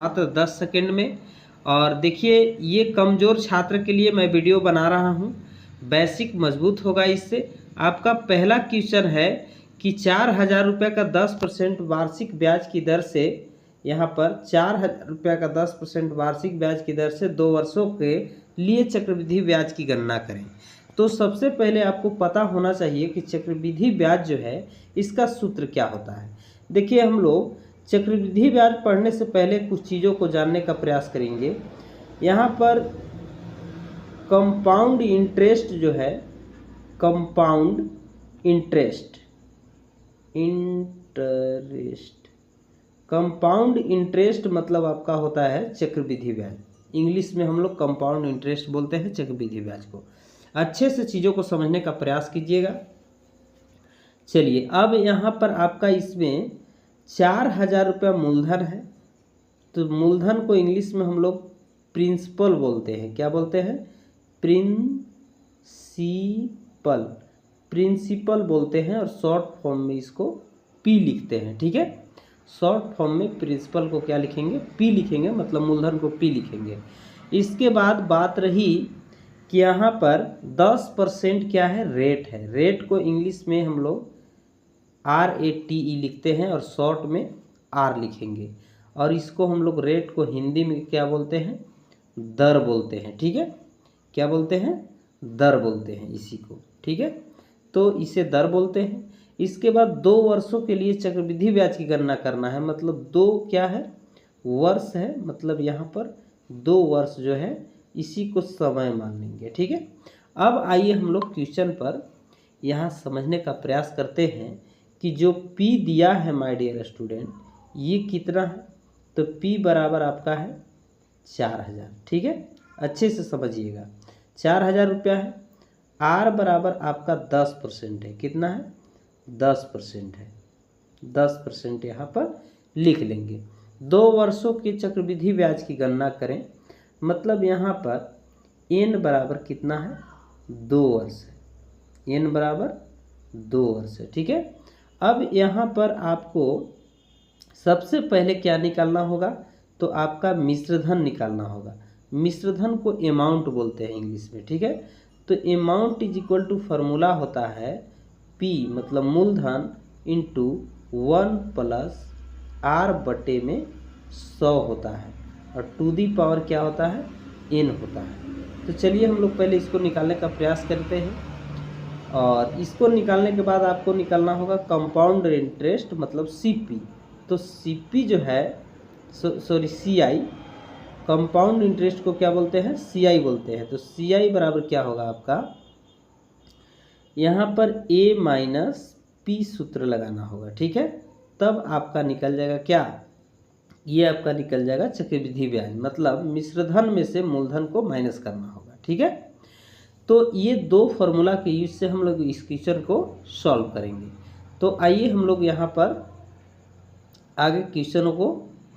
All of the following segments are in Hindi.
मात्र 10 सेकंड में। और देखिए ये कमज़ोर छात्र के लिए मैं वीडियो बना रहा हूँ, बेसिक मजबूत होगा इससे। आपका पहला क्वेश्चन है कि 4,000 रुपये का 10% वार्षिक ब्याज की दर से, यहाँ पर 4,000 रुपये का 10% वार्षिक ब्याज की दर से 2 वर्षों के लिए चक्रवृद्धि ब्याज की गणना करें। तो सबसे पहले आपको पता होना चाहिए कि चक्रवृद्धि ब्याज जो है इसका सूत्र क्या होता है। देखिए हम लोग चक्रवृद्धि ब्याज पढ़ने से पहले कुछ चीज़ों को जानने का प्रयास करेंगे। यहाँ पर कंपाउंड इंटरेस्ट जो है, कंपाउंड इंटरेस्ट कंपाउंड इंटरेस्ट मतलब आपका होता है चक्रवृद्धि ब्याज। इंग्लिश में हम लोग कंपाउंड इंटरेस्ट बोलते हैं चक्रवृद्धि ब्याज को। अच्छे से चीज़ों को समझने का प्रयास कीजिएगा। चलिए अब यहाँ पर आपका इसमें 4,000 रुपया मूलधन है, तो मूलधन को इंग्लिश में हम लोग प्रिंसिपल बोलते हैं। क्या बोलते हैं? प्रिंसिपल बोलते हैं, और शॉर्ट फॉर्म में इसको पी लिखते हैं। ठीक है, शॉर्ट फॉर्म में प्रिंसिपल को क्या लिखेंगे? पी लिखेंगे, मतलब मूलधन को पी लिखेंगे। इसके बाद बात रही कि यहाँ पर 10% क्या है? रेट है। रेट को इंग्लिश में हम लोग RATE लिखते हैं और शॉर्ट में R लिखेंगे, और इसको हम लोग रेट को हिंदी में क्या बोलते हैं? दर बोलते हैं। ठीक है, क्या बोलते हैं? दर बोलते हैं इसी को। ठीक है, तो इसे दर बोलते हैं। इसके बाद 2 वर्षों के लिए चक्रवृद्धि ब्याज की गणना करना है, मतलब 2 क्या है? वर्ष है, मतलब यहाँ पर 2 वर्ष जो है इसी को समय मान लेंगे। ठीक है, अब आइए हम लोग क्वेश्चन पर यहाँ समझने का प्रयास करते हैं कि जो P दिया है माय डियर स्टूडेंट, ये कितना है? तो P बराबर आपका है 4,000। ठीक है, अच्छे से समझिएगा। 4,000 रुपया है। R बराबर आपका 10% है। कितना है? 10% है। 10% यहाँ पर लिख लेंगे। 2 वर्षों के चक्रवृद्धि ब्याज की गणना करें, मतलब यहाँ पर N बराबर कितना है? 2 वर्ष है। N बराबर 2 वर्ष है। ठीक है, अब यहाँ पर आपको सबसे पहले क्या निकालना होगा? तो आपका मिश्रधन निकालना होगा। मिश्रधन को अमाउंट बोलते हैं इंग्लिश में। ठीक है, तो amount is equal to formula होता है P मतलब मूलधन इंटू 1 प्लस R बटे में 100 होता है, और टू दी पावर क्या होता है? N होता है। तो चलिए हम लोग पहले इसको निकालने का प्रयास करते हैं, और इसको निकालने के बाद आपको निकालना होगा कंपाउंड इंटरेस्ट मतलब CP। तो CP जो है CI, कंपाउंड इंटरेस्ट को क्या बोलते हैं? CI बोलते हैं। तो CI बराबर क्या होगा आपका? यहाँ पर A माइनस P सूत्र लगाना होगा। ठीक है, तब आपका निकल जाएगा क्या? ये आपका निकल जाएगा चक्रवृद्धि ब्याज, मतलब मिश्रधन में से मूलधन को माइनस करना होगा। ठीक है, तो ये 2 फार्मूला के यूज से हम लोग इस क्वेश्चन को सॉल्व करेंगे। तो आइए हम लोग यहाँ पर आगे क्वेश्चनों को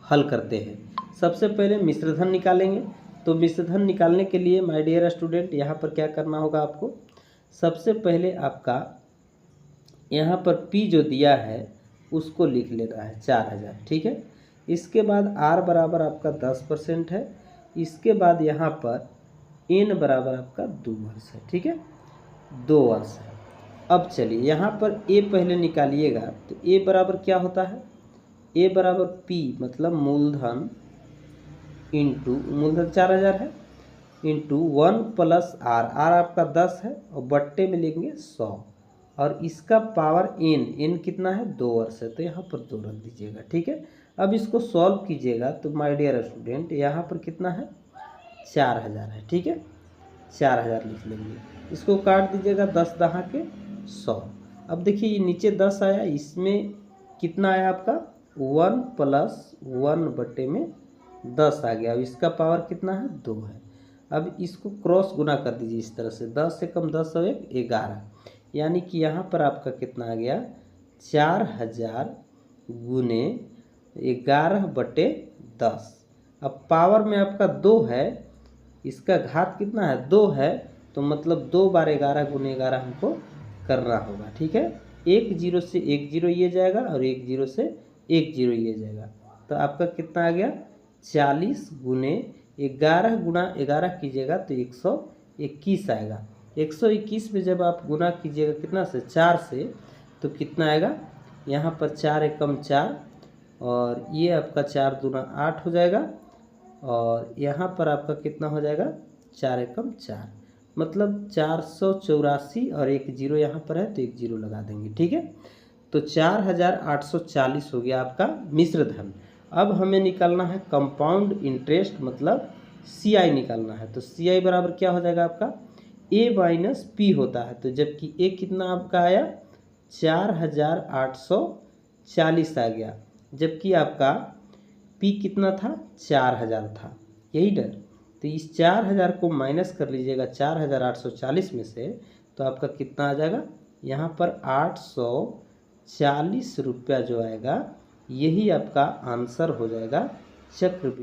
हल करते हैं। सबसे पहले मिश्रधन निकालेंगे। तो मिश्रधन निकालने के लिए माय डियर स्टूडेंट यहाँ पर क्या करना होगा आपको? सबसे पहले आपका यहाँ पर P जो दिया है उसको लिख लेना है 4,000। ठीक है, इसके बाद R बराबर आपका 10% है। इसके बाद यहाँ पर N बराबर आपका 2 वर्ष है। ठीक है, 2 वर्ष है। अब चलिए यहाँ पर A पहले निकालिएगा। तो A बराबर क्या होता है? A बराबर P मतलब मूलधन इंटू, मूलधन 4,000 है, इंटू 1 प्लस R। R आपका 10 है, और बट्टे में लेंगे 100, और इसका पावर N कितना है? 2 वर्ष है, तो यहाँ पर 2 रख दीजिएगा। ठीक है, अब इसको सॉल्व कीजिएगा। तो माय डियर स्टूडेंट यहाँ पर कितना है? 4,000 है। ठीक है, 4,000 लिख लेंगे। इसको काट दीजिएगा, 10 दहा के 100। अब देखिए ये नीचे 10 आया, इसमें कितना आया आपका? 1 प्लस 1 बटे में 10 आ गया। अब इसका पावर कितना है? 2 है। अब इसको क्रॉस गुना कर दीजिए इस तरह से, 10 से कम 10 और 1 11, यानी कि यहाँ पर आपका कितना आ गया? 4,000 गुने 11 बटे 10। अब पावर में आपका 2 है, इसका घात कितना है? 2 है, तो मतलब 2 बार 11 गुने 11 हमको करना होगा। ठीक है, 1 0 से 1 0 ये जाएगा, और 1 0 से 1 0 ये जाएगा, तो आपका कितना आ गया? 40 गुने 11 गुणा 11 कीजिएगा तो 121 आएगा। 121 में जब आप गुना कीजिएगा कितना से, 4 से, तो कितना आएगा, यहाँ पर 4 एकम 4 और ये आपका 4 दूना 8 हो जाएगा और यहाँ पर आपका कितना हो जाएगा, 4 एकम 4, मतलब 484 और एक जीरो यहाँ पर है तो एक जीरो लगा देंगे। ठीक है, तो 4840 हो गया आपका मिश्र धन। अब हमें निकालना है कंपाउंड इंटरेस्ट, मतलब CI निकालना है। तो CI बराबर क्या हो जाएगा आपका, A माइनस P होता है। तो जबकि A कितना आपका आया, 4840 आ गया, जबकि आपका P कितना था, 4000 था, यही डर। तो इस 4000 को माइनस कर लीजिएगा 4840 में से, तो आपका कितना आ जाएगा, यहाँ पर 840 रुपया जो आएगा, यही आपका आंसर हो जाएगा चक्रवृद्धि।